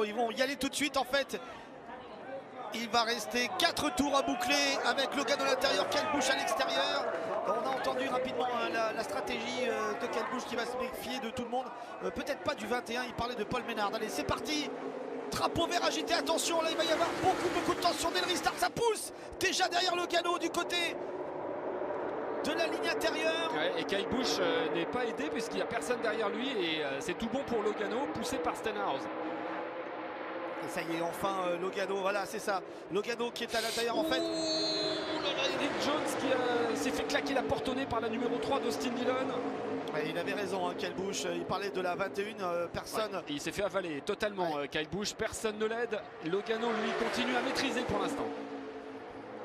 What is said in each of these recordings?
ils vont y aller tout de suite en fait. Il va rester 4 tours à boucler avec Logano à l'intérieur, Kyle Busch à l'extérieur. On a entendu rapidement la stratégie de Kyle Busch qui va se méfier de tout le monde. Peut-être pas du 21, il parlait de Paul Menard. Allez, c'est parti. Drapeau vert agité, attention, là il va y avoir beaucoup de tension dès le restart. Ça pousse déjà derrière Logano du côté de la ligne intérieure. Ouais, et Kyle Busch n'est pas aidé puisqu'il n'y a personne derrière lui et c'est tout bon pour Logano, poussé par Stenhouse. Et ça y est, enfin Logano, voilà c'est ça. Logano qui est à l'intérieur en fait. Eric Jones qui s'est fait claquer la porte au nez par la numéro 3 d'Austin Dillon. Ouais, il avait raison, hein, Kyle Busch, il parlait de la 21, personne. Ouais, il s'est fait avaler totalement Kyle Busch, personne ne l'aide. Logano lui continue à maîtriser pour l'instant.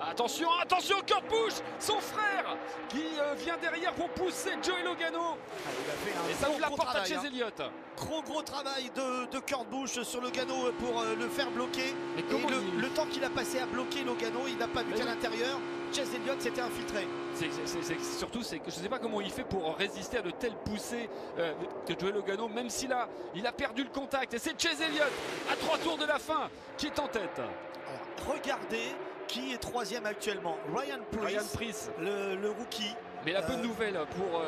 Attention, attention, Kurt Busch, son frère qui vient derrière pour pousser Joey Logano. Il a fait et ça ouvre la porte à Chase Elliott. Gros travail de Kurt Busch sur Logano pour le faire bloquer. Mais et le temps qu'il a passé à bloquer Logano, il n'a pas vu qu'à l'intérieur, Chase Elliott s'était infiltré. Surtout, que je ne sais pas comment il fait pour résister à de telles poussées de Joey Logano, même s'il a perdu le contact. Et c'est Chase Elliott à 3 tours de la fin qui est en tête. Alors, regardez qui est 3e actuellement. Ryan Preece, le rookie. Mais la bonne nouvelle pour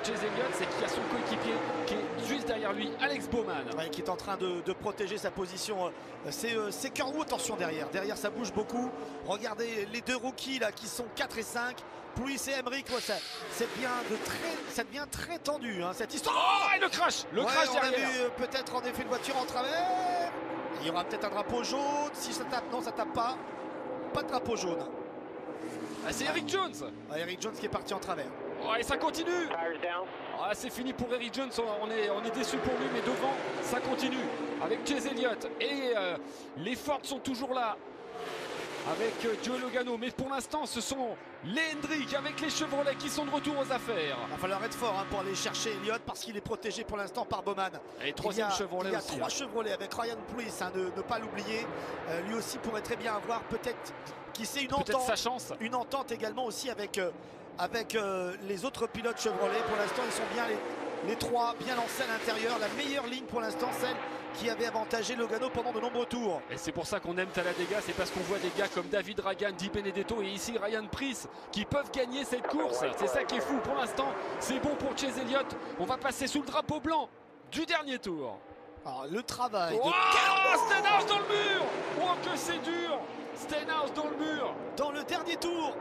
Chase Elliott, c'est qu'il y a son coéquipier qui est juste derrière lui, Alex Bowman. Ouais, qui est en train de protéger sa position. C'est Kerwood, attention derrière. Derrière, ça bouge beaucoup. Regardez les deux rookies là qui sont 4 et 5. Preece et Emmerich, ça devient très tendu hein, cette histoire. Oh, et le crash on derrière. a vu peut-être en effet de voiture en travers. Il y aura peut-être un drapeau jaune. Si ça tape, non, ça tape pas. Pas de drapeau jaune. Ah, c'est Eric Jones. Eric Jones qui est parti en travers. Oh, et ça continue. Ah, c'est fini pour Eric Jones, on est déçu pour lui, mais devant ça continue avec Chase Elliott. Et les Ford sont toujours là avec Joey Logano, mais pour l'instant ce sont les Hendrick avec les Chevrolet qui sont de retour aux affaires. Il va falloir être fort hein, pour aller chercher Elliott parce qu'il est protégé pour l'instant par Bowman. Et troisième Chevrolet il y a aussi. 3 Chevrolet avec Ryan Preece, hein, ne pas l'oublier. Lui aussi pourrait très bien avoir peut-être qui sait une entente, sa chance. Une entente également aussi avec les autres pilotes Chevrolet. Pour l'instant ils sont bien les 3 bien lancés à l'intérieur. La meilleure ligne pour l'instant, celle qui avait avantagé Logano pendant de nombreux tours. Et c'est pour ça qu'on aime Talladega, c'est parce qu'on voit des gars comme David Ragan, Di Benedetto et ici Ryan Preece qui peuvent gagner cette course. C'est ça qui est fou pour l'instant. C'est bon pour Chase Elliott. On va passer sous le drapeau blanc du dernier tour. Alors, le travail de Stenhouse dans le mur. Oh que c'est dur. Stenhouse dans le mur. Dans le dernier tour,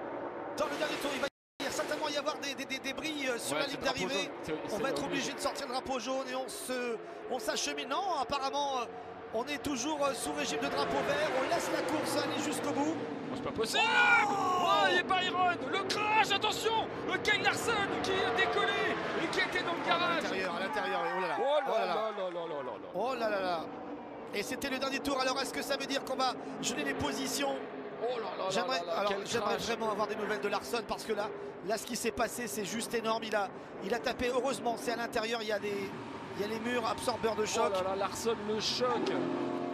il va certainement y avoir des débris sur la ligne d'arrivée. On va être obligé de sortir le drapeau jaune et on s'achemine. Non, apparemment, on est toujours sous régime de drapeau vert. On laisse la course aller jusqu'au bout. Oh, c'est pas possible. Oh, il est Byron. Le crash, attention. Le Kyle Larson qui est décollé et qui était dans le garage. À l'intérieur. Oh là là. Oh là là là. Et c'était le dernier tour. Alors, est-ce que ça veut dire qu'on va geler les positions? Oh là là là, j'aimerais vraiment avoir des nouvelles de Larson parce que là ce qui s'est passé c'est juste énorme. Il a tapé, heureusement c'est à l'intérieur, il y a les murs absorbeurs de choc. Oh là là, Larson le choc.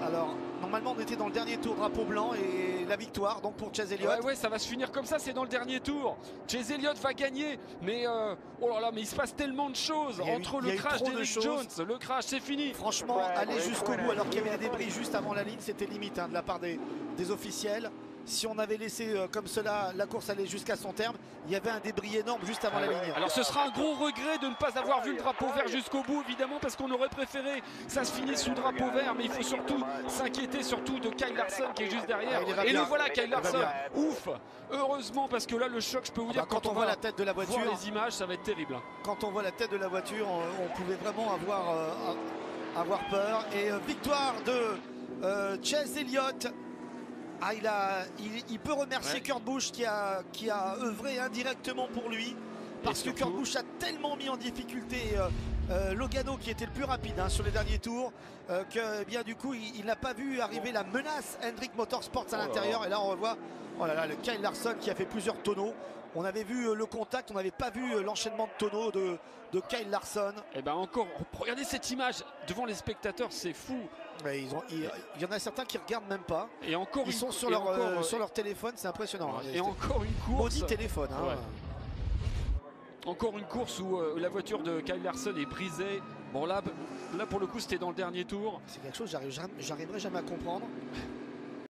Alors normalement on était dans le dernier tour, drapeau blanc et la victoire donc pour Chase Elliott. Ouais, ça va se finir comme ça, c'est dans le dernier tour. Chase Elliott va gagner, mais oh là là, mais il se passe tellement de choses entre le crash d'Eric Jones, le crash, c'est fini. Franchement, aller jusqu'au bout alors qu'il y avait des débris juste avant la ligne, c'était limite hein, de la part des officiels. Si on avait laissé comme cela la course aller jusqu'à son terme, il y avait un débris énorme juste avant la ligne. Alors ce sera un gros regret de ne pas avoir vu le drapeau vert jusqu'au bout évidemment parce qu'on aurait préféré ça se finisse sous drapeau vert, mais il faut surtout s'inquiéter surtout de Kyle Larson qui est juste derrière. Et le voilà Kyle Larson, ouf, heureusement parce que là le choc, je peux vous dire quand on voit la tête de la voiture, voir les images ça va être terrible. Quand on voit la tête de la voiture, on pouvait vraiment avoir peur. Et victoire de Chase Elliott. Ah, il peut remercier Kurt Busch qui a œuvré indirectement pour lui parce que Kurt Busch a tellement mis en difficulté Logano qui était le plus rapide hein, sur les derniers tours que bien du coup il n'a pas vu arriver la menace Hendrick Motorsports à l'intérieur. Et là on revoit le Kyle Larson qui a fait plusieurs tonneaux. On avait vu le contact, on n'avait pas vu l'enchaînement de tonneaux de Kyle Larson. Et ben encore, regardez cette image devant les spectateurs, c'est fou. Mais il y en a certains qui regardent même pas. Et encore ils sont sur leur téléphone, c'est impressionnant. Et encore une course. Maudit téléphone. Hein. Ouais. Encore une course où la voiture de Kyle Larson est brisée. Bon là, Là pour le coup c'était dans le dernier tour. C'est quelque chose que j'arriverai jamais à comprendre.